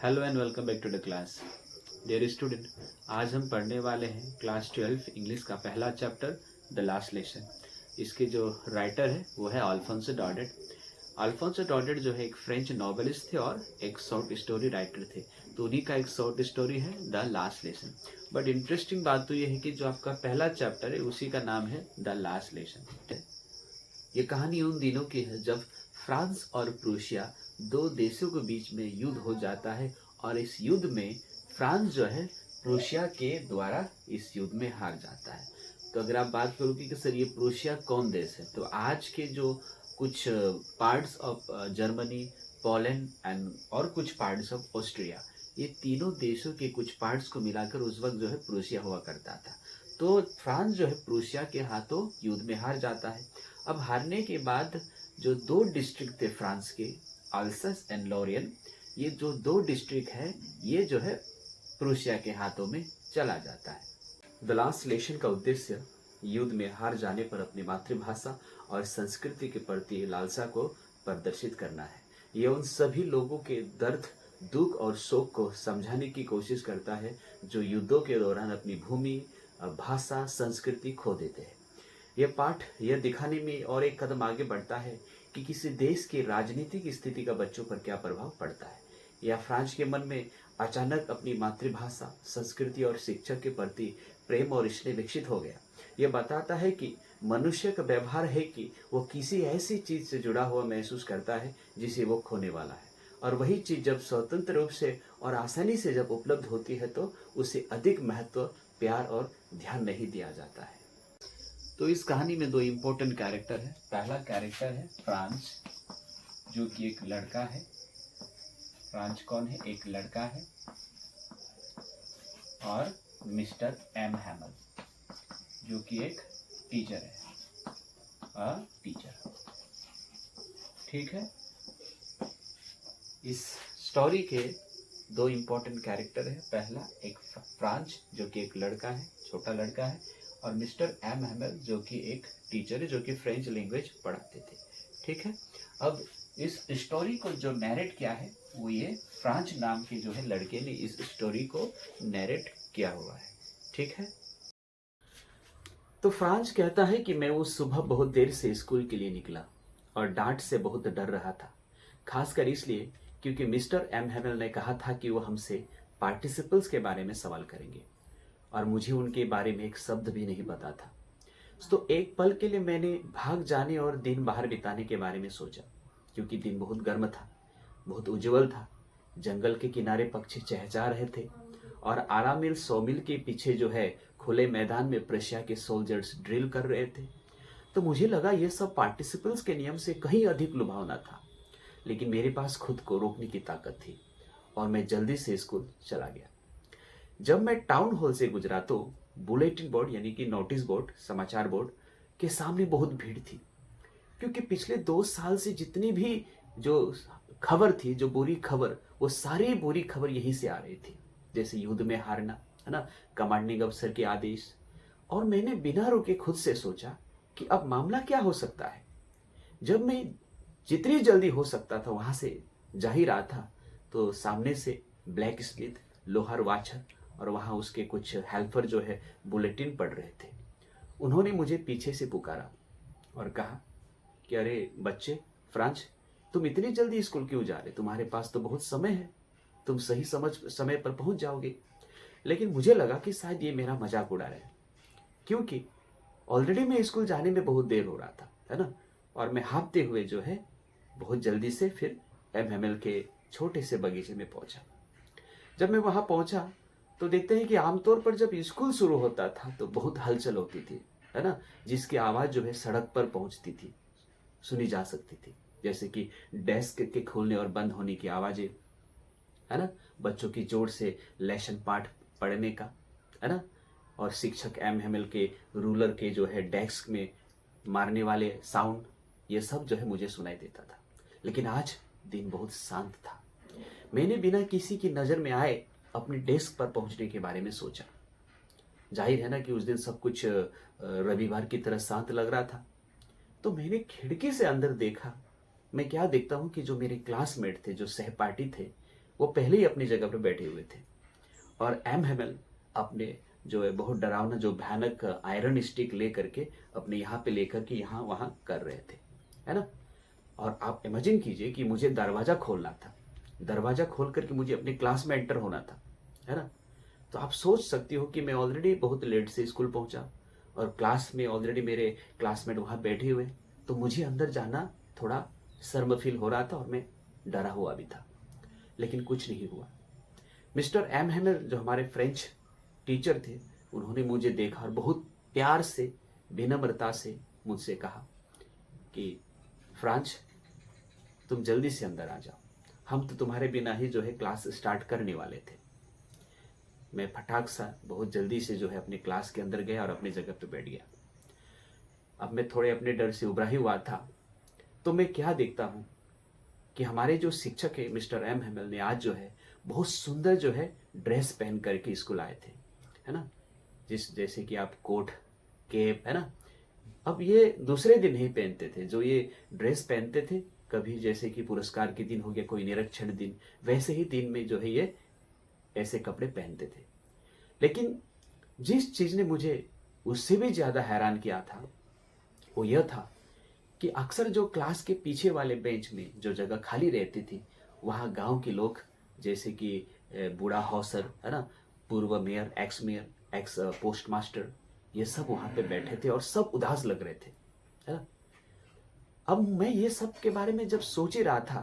Hello and welcome back to the class. Dear student, आज हम पढ़ने वाले हैं क्लास 12 इंग्लिश का पहला चैप्टर द लास्ट लेसन। इसके जो राइटर है वो है अल्फोंसो डॉडेट। अल्फोंसो डॉडेट जो है एक फ्रेंच नॉवेलिस्ट थे और एक शॉर्ट स्टोरी राइटर थे। तो उन्हीं का एक शॉर्ट स्टोरी है the last lesson. But interesting बात तो ये है कि जो आपका पहला चैप्टर है उसी का नाम है द लास्ट लेसन। ये कहानी उन दिनों की है जब फ्रांस और प्रूशिया दो देशों के बीच में युद्ध हो जाता है और इस युद्ध में फ्रांस जो है प्रूशिया के द्वारा इस युद्ध में हार जाता है। तो अगर आप बात करोगे कि सर ये प्रूशिया कौन देश है, तो आज के जो कुछ parts of Germany, Poland and और कुछ पार्ट्स ऑफ ऑस्ट्रिया, ये तीनों देशों के कुछ पार्ट्स को मिलाकर उस वक्त जो है प्रूशिया हुआ करता था। तो फ्रांस जो है प्रूशिया के हाथों युद्ध में हार जाता है। अब हारने के बाद जो दो डिस्ट्रिक्ट थे फ्रांस के, अल्सस एंड लॉरियन, ये जो दो डिस्ट्रिक्ट है ये जो है प्रूशिया के हाथों में चला जाता है। द लास्ट लेसन का उद्देश्य युद्ध में हार जाने पर अपनी मातृभाषा और संस्कृति के प्रति लालसा को प्रदर्शित करना है। ये उन सभी लोगों के दर्द, दुख और शोक को समझाने की कोशिश करता है जो युद्धों के दौरान अपनी भूमि, भाषा, संस्कृति खो देते हैं। यह पाठ यह दिखाने में और एक कदम आगे बढ़ता है कि किसी देश की राजनीतिक स्थिति का बच्चों पर क्या प्रभाव पड़ता है, या फ्रांस के मन में अचानक अपनी मातृभाषा, संस्कृति और शिक्षा के प्रति प्रेम और स्नेह विकसित हो गया। यह बताता है कि मनुष्य का व्यवहार है कि वो किसी ऐसी चीज से जुड़ा हुआ महसूस करता है जिसे वो खोने वाला है, और वही चीज जब स्वतंत्र रूप से और आसानी से जब उपलब्ध होती है तो उसे अधिक महत्व, प्यार और ध्यान नहीं दिया जाता है। तो इस कहानी में दो इम्पोर्टेंट कैरेक्टर है। पहला कैरेक्टर है फ्रांस, जो कि एक लड़का है। फ्रांस कौन है? एक लड़का है। और मिस्टर एम हैमल, जो कि एक टीचर है, टीचर। ठीक है। इस स्टोरी के दो इम्पोर्टेंट कैरेक्टर है। पहला एक फ्रांस, जो कि एक लड़का है, छोटा लड़का है, और मिस्टर एम हैमल, जो कि एक टीचर है, जो कि फ्रेंच लैंग्वेज पढ़ाते थे। ठीक है। अब इस स्टोरी को जो नैरेट किया है वो ये फ्रांस नाम के जो है लड़के ने इस स्टोरी को नैरेट किया हुआ है। ठीक है। तो फ्रांस कहता है कि मैं उस सुबह बहुत देर से स्कूल के लिए निकला और डांट से बहुत डर रहा था, खासकर इसलिए क्योंकि मिस्टर एम हैमल ने कहा था कि वो हमसे पार्टिसिपल्स के बारे में सवाल करेंगे और मुझे उनके बारे में एक शब्द भी नहीं पता था। तो एक पल के लिए मैंने भाग जाने और दिन बाहर बिताने के बारे में सोचा, क्योंकि दिन बहुत गर्म था, बहुत उज्जवल था। जंगल के किनारे पक्षी चहचहा रहे थे और 12 मील 100 मील के पीछे जो है खुले मैदान में प्रशिया के सोल्जर्स ड्रिल कर रहे थे। तो मुझे लगा यह सब पार्टिसिपल्स के नियम से कहीं अधिक लुभावना था, लेकिन मेरे पास खुद को रोकने की ताकत थी और मैं जल्दी से स्कूल चला गया। जब मैं टाउन हॉल से गुजरा तो बुलेटिन बोर्ड यानी कि नोटिस बोर्ड, समाचार बोर्ड के सामने बहुत भीड़ थी, क्योंकि पिछले 2 साल से जितनी भी जो खबर थी, जो बुरी खबर, वो सारी बुरी खबर यहीं से आ रही थी। जैसे युद्ध में हारना, है ना, कमांडिंग अफसर के आदेश। और मैंने बिना रुके खुद से सोचा कि अब मामला क्या हो सकता है। जब मैं जितनी जल्दी हो सकता था वहां से जा ही रहा था तो सामने से ब्लैक स्मिथ, लोहार वाचर और वहां उसके कुछ हेल्पर जो है बुलेटिन पढ़ रहे थे। उन्होंने मुझे पीछे से पुकारा और कहा कि अरे बच्चे, फ्रांस, तुम इतनी जल्दी स्कूल क्यों जा रहे? तुम्हारे पास तो बहुत समय है, तुम सही समय पर पहुंच जाओगे। लेकिन मुझे लगा कि शायद ये मेरा मजाक उड़ा रहे हैं, क्योंकि ऑलरेडी मैं स्कूल जाने में बहुत देर हो रहा था, है ना। और मैं हाँफते हुए जो है बहुत जल्दी से फिर एम हैमल के छोटे से बगीचे में पहुंचा। जब मैं वहां पहुंचा तो देखते हैं कि आमतौर पर जब स्कूल शुरू होता था तो बहुत हलचल होती थी, है ना, जिसकी आवाज जो है सड़क पर पहुंचती थी, सुनी जा सकती थी। जैसे कि डेस्क के खोलने और बंद होने की आवाजें, है ना, बच्चों की जोर से लेसन पाठ पढ़ने का, है ना, और शिक्षक एम हैमल के रूलर के जो है डेस्क में मारने वाले साउंड, ये सब जो है मुझे सुनाई देता था। लेकिन आज दिन बहुत शांत था। मैंने बिना किसी की नजर में आए अपने डेस्क पर पहुंचने के बारे में सोचा। जाहिर है ना कि उस दिन सब कुछ रविवार की तरह शांत लग रहा था। तो मैंने खिड़की से अंदर देखा। मैं क्या देखता हूं कि जो मेरे क्लासमेट थे, जो सहपाठी थे, वो पहले ही अपनी जगह पर बैठे हुए थे और एम हेमल अपने जो है बहुत डरावना जो भयानक आयरन स्टिक ले करके अपने यहाँ पे लेकर के यहाँ वहाँ कर रहे थे, है ना। और आप इमेजिन कीजिए कि मुझे दरवाज़ा खोलना था, दरवाज़ा खोल करके मुझे अपनी क्लास में एंटर होना था, है ना। तो आप सोच सकती हो कि मैं ऑलरेडी बहुत लेट से स्कूल पहुंचा और क्लास में ऑलरेडी मेरे क्लासमेट वहाँ बैठे हुए, तो मुझे अंदर जाना थोड़ा शर्म फील हो रहा था और मैं डरा हुआ भी था। लेकिन कुछ नहीं हुआ। मिस्टर एम हेमर जो हमारे फ्रेंच टीचर थे, उन्होंने मुझे देखा और बहुत प्यार से विनम्रता से मुझसे कहा कि फ्रांच, तुम जल्दी से अंदर आ जाओ, हम तो तुम्हारे बिना ही जो है क्लास स्टार्ट करने वाले थे। मैं फटाक सा बहुत जल्दी से जो है अपनी क्लास के अंदर गया और अपनी जगह पे बैठ गया। अब मैं थोड़े अपने डर से उभरा ही हुआ था, तो मैं क्या देखता हूँ कि हमारे जो शिक्षक है मिस्टर एम हेमल ने आज जो है बहुत सुंदर जो है ड्रेस पहन करके स्कूल आए थे, है ना। जैसे कि आप कोट कैप, है ना। अब ये दूसरे दिन नहीं पहनते थे, जो ये ड्रेस पहनते थे कभी जैसे कि पुरस्कार के दिन हो गया, कोई निरीक्षण दिन, वैसे ही दिन में जो है ये ऐसे कपड़े पहनते थे। लेकिन जिस चीज़ ने मुझे उससे भी ज़्यादा हैरान किया था वो यह था कि अक्सर जो क्लास के पीछे वाले बेंच में जो जगह खाली रहती थी, वहाँ गांव के लोग जैसे कि बूढ़ा हौसर, है ना, पूर्व मेयर, एक्स पोस्ट मास्टर, ये सब वहाँ पे बैठे थे और सब उदास लग रहे थे, है ना। अब मैं ये सब के बारे में जब सोच ही रहा था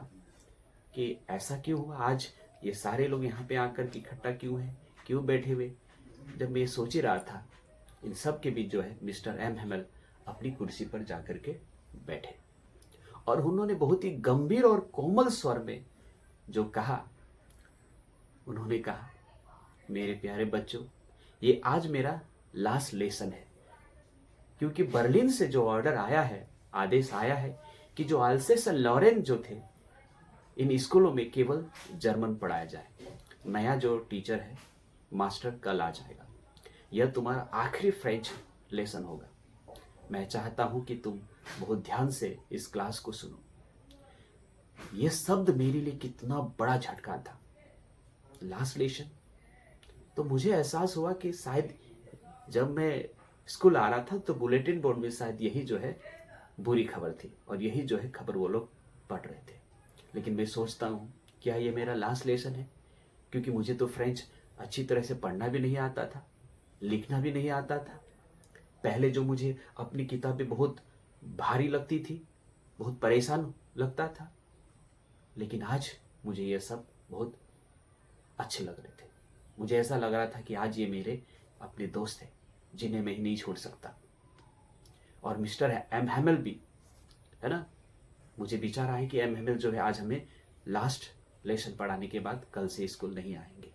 कि ऐसा क्यों हुआ, आज ये सारे लोग यहाँ पे आकर के इकट्ठा क्यों हैं, क्यों बैठे हुए, जब मैं ये सोच ही रहा था, इन सब के बीच जो है मिस्टर एम हेमल अपनी कुर्सी पर जाकर के बैठे और उन्होंने बहुत ही गंभीर और कोमल स्वर में जो कहा, उन्होंने कहा, मेरे प्यारे बच्चों, ये आज मेरा लास्ट लेसन है, क्योंकि बर्लिन से जो ऑर्डर आया है, आदेश आया है कि जो अल्सेस और लॉरेन जो थे, इन स्कूलों में केवल जर्मन पढ़ाया जाए। नया जो टीचर है, मास्टर कल आ जाएगा, यह तुम्हारा आखिरी फ्रेंच लेसन होगा। मैं चाहता हूं कि तुम बहुत ध्यान से इस क्लास को सुनो। यह शब्द मेरे लिए कितना बड़ा झटका था, लास्ट लेसन। तो मुझे एहसास हुआ कि शायद जब मैं स्कूल आ रहा था तो बुलेटिन बोर्ड में शायद यही जो है बुरी खबर थी और यही जो है खबर वो लोग पढ़ रहे थे। लेकिन मैं सोचता हूँ क्या ये मेरा लास्ट लेसन है, क्योंकि मुझे तो फ्रेंच अच्छी तरह से पढ़ना भी नहीं आता था, लिखना भी नहीं आता था। पहले जो मुझे अपनी किताबें बहुत भारी लगती थी, बहुत परेशान लगता था, लेकिन आज मुझे ये सब बहुत अच्छे लग रहे थे। मुझे ऐसा लग रहा था कि आज ये मेरे अपने दोस्त हैं जिन्हें मैं नहीं छोड़ सकता। और मिस्टर एम हेमल भी, है ना, मुझे विचार आया कि एम हेमल जो है आज हमें लास्ट लेसन पढ़ाने के बाद कल से स्कूल नहीं आएंगे।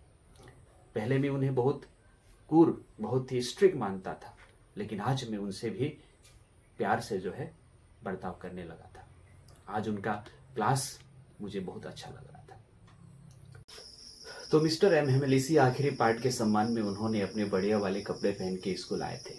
पहले मैं उन्हें बहुत ही स्ट्रिक्ट मानता था, लेकिन आज मैं उनसे भी प्यार से जो है बर्ताव करने लगा था। आज उनका क्लास मुझे बहुत अच्छा लग रहा था। तो मिस्टर एम हेमल इसी आखिरी पार्ट के सम्मान में उन्होंने अपने बढ़िया वाले कपड़े पहन के स्कूल आए थे।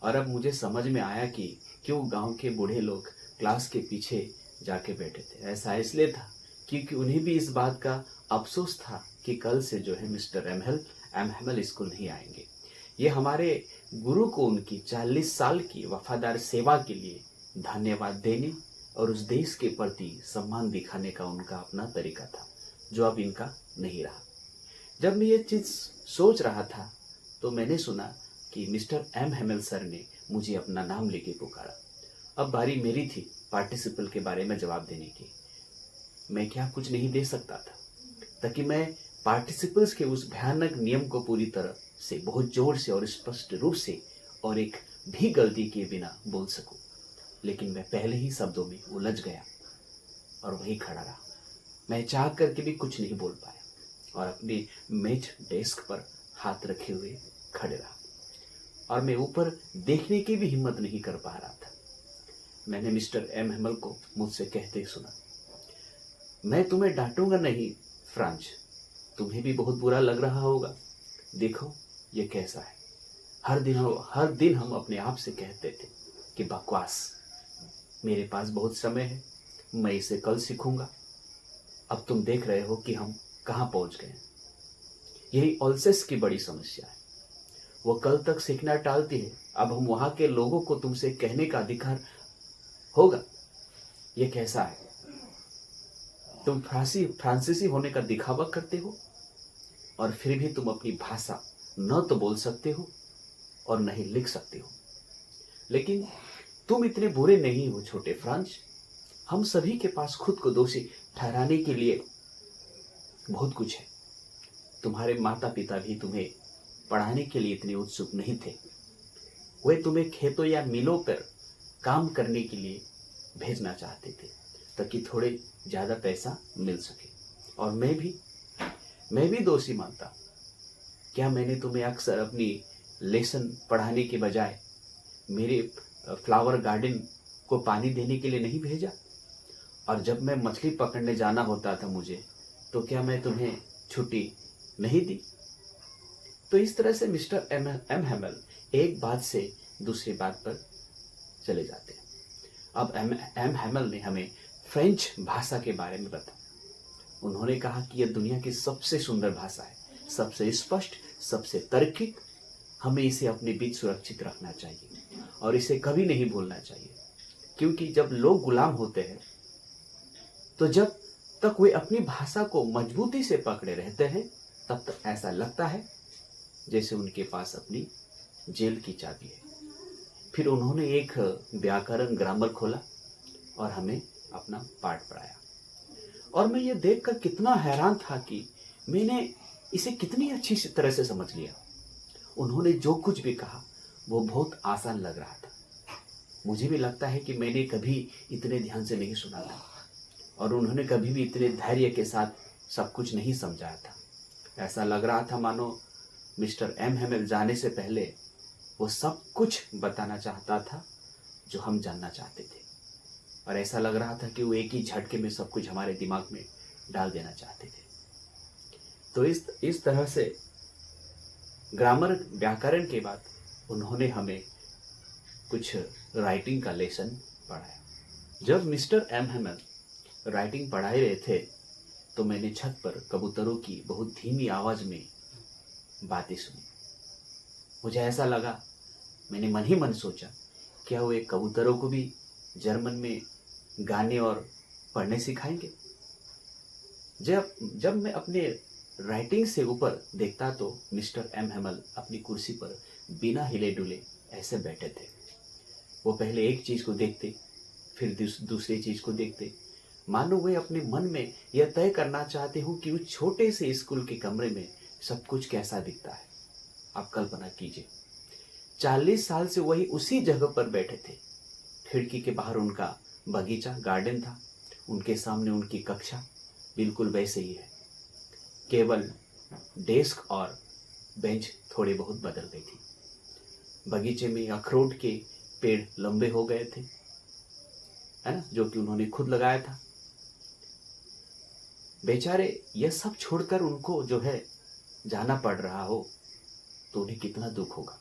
और अब मुझे समझ में आया कि क्यों गांव के बूढ़े लोग क्लास के पीछे जाके बैठे थे। ऐसा इसलिए था क्योंकि उन्हें भी इस बात का अफसोस था कि कल से जो है मिस्टर एम हेमल स्कूल नहीं आएंगे। ये हमारे गुरु को उनकी 40 साल की वफादार सेवा के लिए धन्यवाद देने और उस देश के प्रति सम्मान दिखाने का उनका अपना तरीका था, जो अब इनका नहीं रहा। जब मैं ये चीज़ सोच रहा था तो मैंने सुना कि मिस्टर एम हेमल सर ने मुझे अपना नाम लेके पुकारा। अब बारी मेरी थी पार्टिसिपल के बारे में जवाब देने की। मैं क्या कुछ नहीं दे सकता था ताकि मैं पार्टिसिपल्स के उस भयानक नियम को पूरी तरह से बहुत जोर से और स्पष्ट रूप से और एक भी गलती किए बिना बोल सकूं। लेकिन मैं पहले ही शब्दों में उलझ गया और वहीं खड़ा रहा। मैं चाह करके भी कुछ नहीं बोल पाया और अपनी मेज डेस्क पर हाथ रखे हुए खड़े रहा और मैं ऊपर देखने की भी हिम्मत नहीं कर पा रहा था। मैंने मिस्टर एम हेमल को मुझसे कहते सुना, मैं तुम्हें डांटूंगा नहीं फ्रांच, तुम्हें भी बहुत बुरा लग रहा होगा। देखो ये कैसा है, हर दिन हम अपने आप से कहते थे कि बकवास, मेरे पास बहुत समय है, मैं इसे कल सीखूंगा। अब तुम देख रहे हो कि हम कहाँ पहुंच गए। यही ऑल्सेस की बड़ी समस्या है। वो कल तक सीखना टालती है, अब हम वहां के लोगों को तुमसे कहने का अधिकार होगा। ये कैसा है? तुम फ्रांसीसी होने का दिखावा करते हो और फिर भी तुम अपनी भाषा न तो बोल सकते हो और न ही लिख सकते हो। लेकिन तुम इतने बुरे नहीं हो छोटे फ्रांस। हम सभी के पास खुद को दोषी ठहराने के लिए बहुत कुछ है। तुम्हारे माता पिता भी तुम्हें पढ़ाने के लिए इतने उत्सुक नहीं थे। वे तुम्हें खेतों या मिलों पर काम करने के लिए भेजना चाहते थे ताकि थोड़े ज्यादा पैसा मिल सके। और मैं भी दोषी मानता। क्या मैंने तुम्हें अक्सर अपनी लेसन पढ़ाने के बजाय मेरे फ्लावर गार्डन को पानी देने के लिए नहीं भेजा? और जब मैं मछली पकड़ने जाना होता था मुझे, तो क्या मैं तुम्हें छुट्टी नहीं दी? तो इस तरह से मिस्टर एम हैमल एक बात से दूसरी बात पर चले जाते हैं। अब एम हैमल ने हमें फ्रेंच भाषा के बारे में बताया। उन्होंने कहा कि यह दुनिया की सबसे सुंदर भाषा है, सबसे स्पष्ट, सबसे तार्किक। हमें इसे अपने बीच सुरक्षित रखना चाहिए और इसे कभी नहीं भूलना चाहिए, क्योंकि जब लोग गुलाम होते हैं तो जब तक वे अपनी भाषा को मजबूती से पकड़े रहते हैं तब तक ऐसा लगता है जैसे उनके पास अपनी जेल की चाबी है। फिर उन्होंने एक व्याकरण ग्रामर खोला और हमें अपना पाठ पढ़ाया। और मैं ये देखकर कितना हैरान था कि मैंने इसे कितनी अच्छी तरह से समझ लिया। उन्होंने जो कुछ भी कहा वो बहुत आसान लग रहा था। मुझे भी लगता है कि मैंने कभी इतने ध्यान से नहीं सुना था और उन्होंने कभी भी इतने धैर्य के साथ सब कुछ नहीं समझाया था। ऐसा लग रहा था मानो मिस्टर एम हैमल जाने से पहले वो सब कुछ बताना चाहता था जो हम जानना चाहते थे। और ऐसा लग रहा था कि वो एक ही झटके में सब कुछ हमारे दिमाग में डाल देना चाहते थे। तो इस तरह से ग्रामर व्याकरण के बाद उन्होंने हमें कुछ राइटिंग का लेसन पढ़ाया। जब मिस्टर एम हैमल राइटिंग पढ़ा रहे थे तो मैंने छत पर कबूतरों की बहुत धीमी आवाज में बातें सुनी। मुझे ऐसा लगा, मैंने मन ही मन सोचा, क्या वो एक कबूतरों को भी जर्मन में गाने और पढ़ने सिखाएंगे? जब मैं अपने राइटिंग से ऊपर देखता तो मिस्टर एम हैमल अपनी कुर्सी पर बिना हिले डुले ऐसे बैठे थे। वो पहले एक चीज को देखते, फिर दूसरी चीज को देखते, मानो वे अपने मन में यह तय करना चाहते हो कि उस छोटे से स्कूल के कमरे में सब कुछ कैसा दिखता है। आप कल्पना कीजिए, 40 साल से वही उसी जगह पर बैठे थे। खिड़की के बाहर उनका बगीचा गार्डन था, उनके सामने उनकी कक्षा बिल्कुल वैसे ही है, केवल डेस्क और बेंच थोड़े बहुत बदल गई थी। बगीचे में अखरोट के पेड़ लंबे हो गए थे, है ना, जो कि उन्होंने खुद लगाया था। बेचारे यह सब छोड़कर उनको जो है जाना पड़ रहा हो तो उन्हें कितना दुख होगा।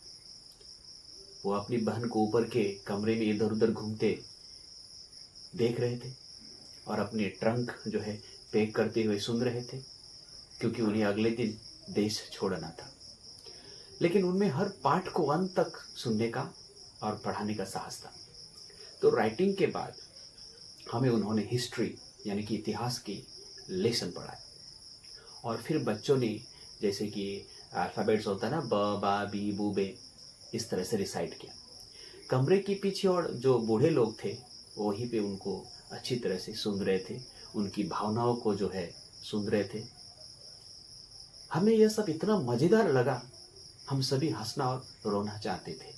वो अपनी बहन को ऊपर के कमरे में इधर उधर घूमते देख रहे थे और अपने ट्रंक जो है पैक करते हुए सुन रहे थे, क्योंकि उन्हें अगले दिन देश छोड़ना था। लेकिन उनमें हर पाठ को अंत तक सुनने का और पढ़ाने का साहस था। तो राइटिंग के बाद हमें उन्होंने हिस्ट्री यानी कि इतिहास की लेसन पढ़ाया। और फिर बच्चों ने जैसे कि अल्फ़ाबेट्स होता है ना, ब बा बी बू बे, इस तरह से रिसाइट किया। कमरे के पीछे और जो बूढ़े लोग थे वहीं पे उनको अच्छी तरह से सुन रहे थे, उनकी भावनाओं को जो है सुन रहे थे। हमें यह सब इतना मजेदार लगा, हम सभी हंसना और रोना चाहते थे।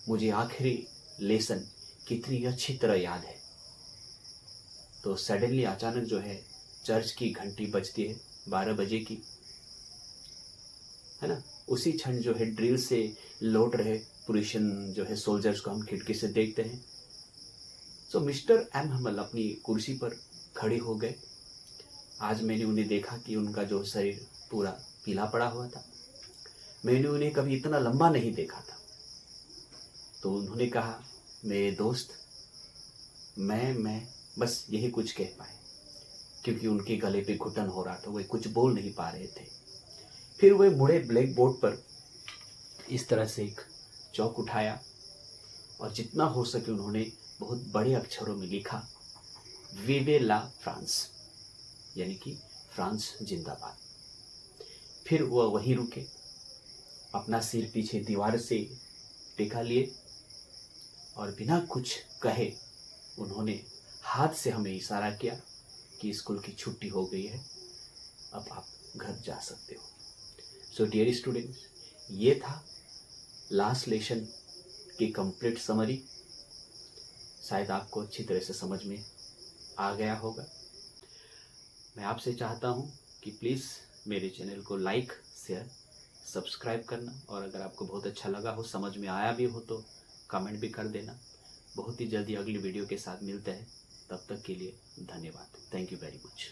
मुझे आखिरी लेसन कितनी अच्छी तरह याद है। तो सडनली अचानक जो है चर्च की घंटी बजती है 12 बजे की, है ना। उसी क्षण जो है ड्रिल से लौट रहे पुरुषन जो है सोल्जर्स को हम खिड़की से देखते हैं। तो मिस्टर एम हमल अपनी कुर्सी पर खड़े हो गए। आज मैंने उन्हें देखा कि उनका जो शरीर पूरा पीला पड़ा हुआ था। मैंने उन्हें कभी इतना लंबा नहीं देखा था। तो उन्होंने कहा, मेरे दोस्त, मैं बस यही कुछ कह पाए। क्योंकि उनके गले पे घुटन हो रहा था, वे कुछ बोल नहीं पा रहे थे। फिर वे मुड़े ब्लैक बोर्ड पर इस तरह से एक चौक उठाया और जितना हो सके उन्होंने बहुत बड़े अक्षरों में लिखा, विवे ला फ्रांस, यानी कि फ्रांस जिंदाबाद। फिर वह वहीं रुके, अपना सिर पीछे दीवार से टेका लिए और बिना कुछ कहे उन्होंने हाथ से हमें इशारा किया कि स्कूल की छुट्टी हो गई है, अब आप घर जा सकते हो। सो डियर स्टूडेंट्स, ये था लास्ट लेसन की कंप्लीट समरी। शायद आपको अच्छी तरह से समझ में आ गया होगा। मैं आपसे चाहता हूँ कि प्लीज़ मेरे चैनल को लाइक, शेयर, सब्सक्राइब करना, और अगर आपको बहुत अच्छा लगा हो, समझ में आया भी हो, तो कमेंट भी कर देना। बहुत ही जल्दी अगली वीडियो के साथ मिलते हैं, तब तक के लिए धन्यवाद। Thank you very much.